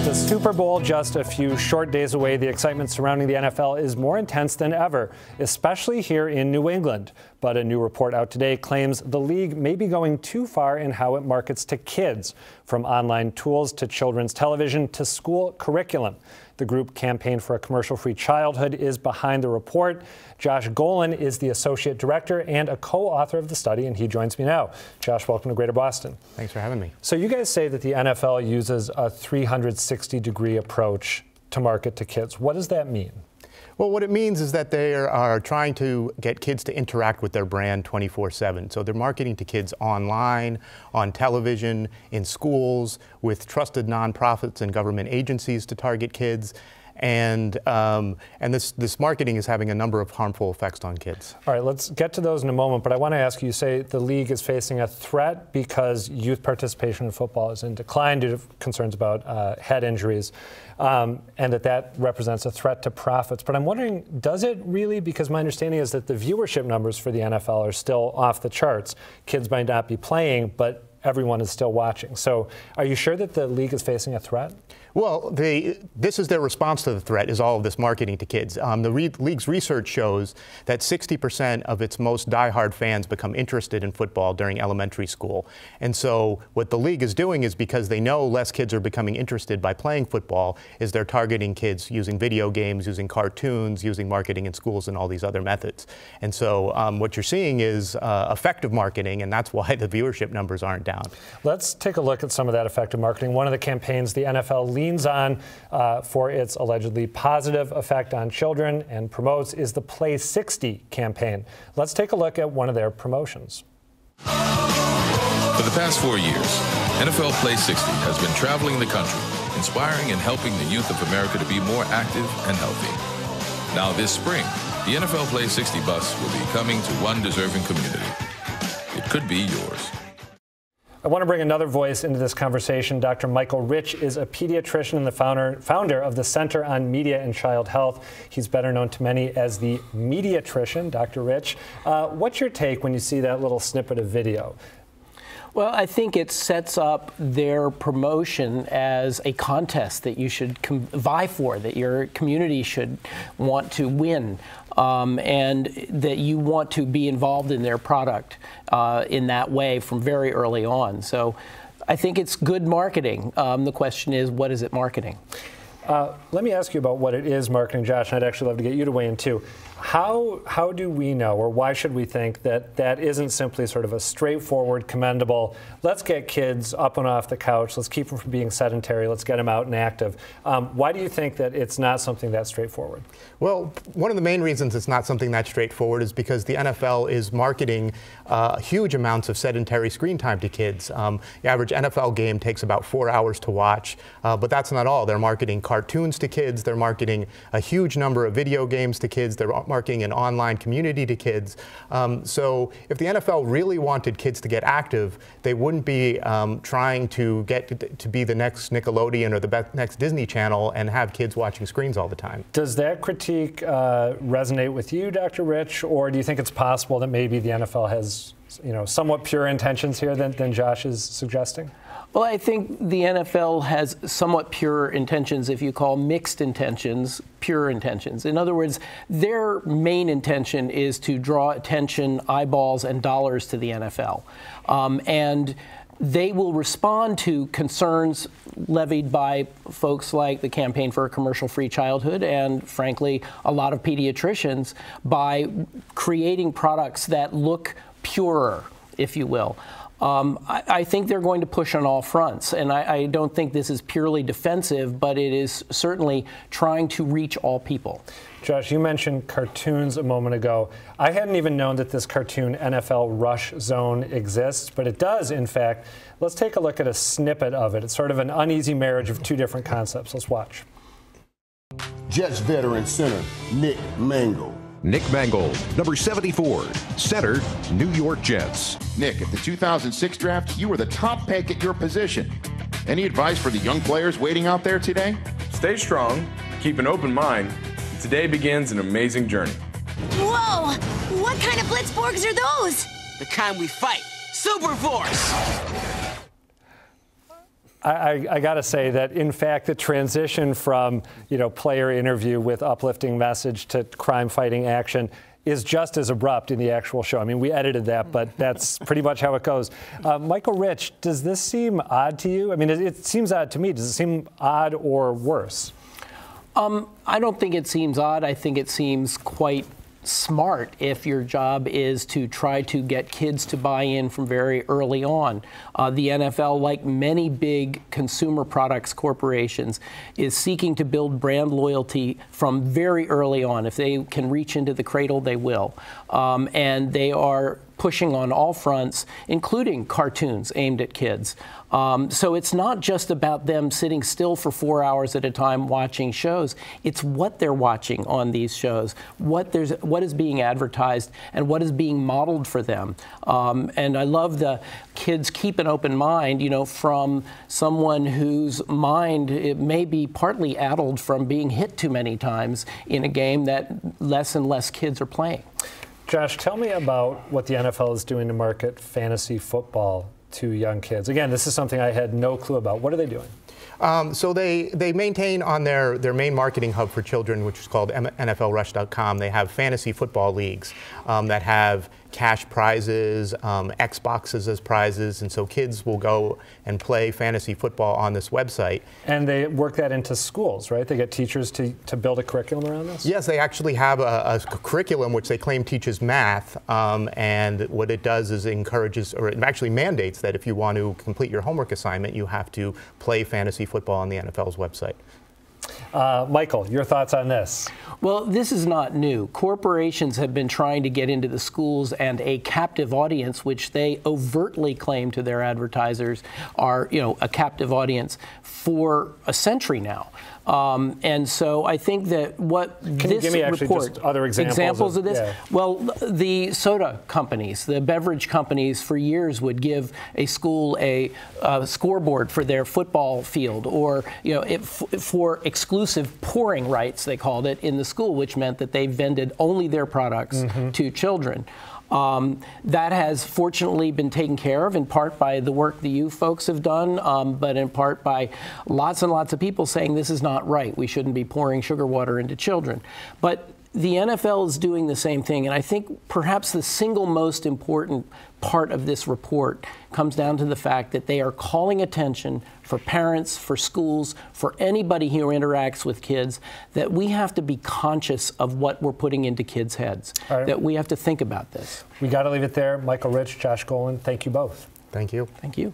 the Super Bowl just a few short days away, the excitement surrounding the NFL is more intense than ever, especially here in New England. But a new report out today claims the league may be going too far in how it markets to kids, from online tools to children's television to school curriculum. The group Campaign for a Commercial-Free Childhood is behind the report. Josh Golan is the associate director and a co-author of the study, and he joins me now. Josh, welcome to Greater Boston. Thanks for having me. So you guys say that the NFL uses a 360-degree approach to market to kids. What does that mean? Well, what it means is that they are trying to get kids to interact with their brand 24/7. So they're marketing to kids online, on television, in schools, with trusted nonprofits and government agencies to target kids. And this marketing is having a number of harmful effects on kids. All right, let's get to those in a moment, but I want to ask you, say the league is facing a threat because youth participation in football is in decline due to concerns about head injuries, and that represents a threat to profits. But I'm wondering, does it really? Because my understanding is that the viewership numbers for the NFL are still off the charts. Kids might not be playing, but everyone is still watching. So are you sure that the league is facing a threat? Well, this is their response to the threat, is all of this marketing to kids. The league's research shows that 60% of its most diehard fans become interested in football during elementary school. And so what the league is doing is, because they know less kids are becoming interested by playing football, is they're targeting kids using video games, using cartoons, using marketing in schools and all these other methods. And so what you're seeing is effective marketing, and that's why the viewership numbers aren't down. Let's take a look at some of that effective marketing. One of the campaigns the NFL leads on for its allegedly positive effect on children and promotes is the Play 60 campaign. Let's take a look at one of their promotions. For the past 4 years, NFL Play 60 has been traveling the country, inspiring and helping the youth of America to be more active and healthy. Now this spring, the NFL Play 60 bus will be coming to one deserving community. It could be yours. I want to bring another voice into this conversation. Dr. Michael Rich is a pediatrician and the founder of the Center on Media and Child Health. He's better known to many as the Mediatrician. Dr. Rich, what's your take when you see that little snippet of video? Well, I think it sets up their promotion as a contest that you should vie for, that your community should want to win, and that you want to be involved in their product in that way from very early on. So I think it's good marketing. The question is, what is it marketing? Let me ask you about what it is marketing, Josh, and I'd actually love to get you to weigh in too. How do we know, or why should we think that that isn't simply sort of a straightforward, commendable, let's get kids up and off the couch, let's keep them from being sedentary, let's get them out and active? Why do you think that it's not something that straightforward? Well, one of the main reasons it's not something that straightforward is because the NFL is marketing huge amounts of sedentary screen time to kids. The average NFL game takes about 4 hours to watch, but that's not all. They're marketing cartoons to kids, they're marketing a huge number of video games to kids, they're marketing an online community to kids. So if the NFL really wanted kids to get active, they wouldn't be trying to get to be the next Nickelodeon or the next Disney Channel and have kids watching screens all the time. Does that critique resonate with you, Dr. Rich, or do you think it's possible that maybe the NFL has, somewhat pure intentions here than Josh is suggesting? Well, I think the NFL has somewhat pure intentions, if you call mixed intentions pure intentions. In other words, their main intention is to draw attention, eyeballs, and dollars to the NFL. And they will respond to concerns levied by folks like the Campaign for a Commercial-Free Childhood and, frankly, a lot of pediatricians by creating products that look purer, if you will. I think they're going to push on all fronts, and I don't think this is purely defensive, but it is certainly trying to reach all people. Josh, you mentioned cartoons a moment ago. I hadn't even known that this cartoon NFL Rush Zone exists, but it does, in fact. Let's take a look at a snippet of it. It's sort of an uneasy marriage of two different concepts. Let's watch. Jets veteran center Nick Mangold. Nick Mangold, number 74, center, New York Jets. Nick, at the 2006 draft, you were the top pick at your position. Any advice for the young players waiting out there today? Stay strong, keep an open mind. Today begins an amazing journey. Whoa! What kind of Blitzborgs are those? The kind we fight. Super Force! I got to say that, in fact, the transition from, player interview with uplifting message to crime-fighting action is just as abrupt in the actual show. I mean, we edited that, but that's pretty much how it goes. Michael Rich, does this seem odd to you? I mean, it seems odd to me. Does it seem odd or worse? I don't think it seems odd. I think it seems quite smart if your job is to try to get kids to buy in from very early on. The NFL, like many big consumer products corporations, is seeking to build brand loyalty from very early on. If they can reach into the cradle, they will. And they are pushing on all fronts, including cartoons aimed at kids. So it's not just about them sitting still for 4 hours at a time watching shows. It's what they're watching on these shows, what is being advertised, and what is being modeled for them. And I love the kids keep an open mind, from someone whose mind, it may be partly addled from being hit too many times in a game that less and less kids are playing. Josh, tell me about what the NFL is doing to market fantasy football to young kids. Again, this is something I had no clue about. What are they doing? So they maintain on their main marketing hub for children, which is called NFLrush.com, they have fantasy football leagues that have cash prizes, Xboxes as prizes, and so kids will go and play fantasy football on this website. And they work that into schools, right? They get teachers to build a curriculum around this? Yes, they actually have a curriculum which they claim teaches math, and what it does is encourages, or it actually mandates that if you want to complete your homework assignment, you have to play fantasy football on the NFL's website. Michael, your thoughts on this? Well, this is not new. Corporations have been trying to get into the schools, and a captive audience, which they overtly claim to their advertisers are, a captive audience for a century now. And so I think that what Can this you give me actually report, just other examples of this? Yeah. Well, the soda companies, the beverage companies for years would give a school a scoreboard for their football field, or for exclusive pouring rights, they called it, in the school, which meant that they vended only their products to children. That has fortunately been taken care of in part by the work the you folks have done, but in part by lots and lots of people saying this is not right. We shouldn't be pouring sugar water into children. But the NFL is doing the same thing, and I think perhaps the single most important part of this report comes down to the fact that they are calling attention for parents, for schools, for anybody who interacts with kids, that we have to be conscious of what we're putting into kids' heads, that we have to think about this. We got to leave it there. Michael Rich, Josh Golan, thank you both. Thank you. Thank you.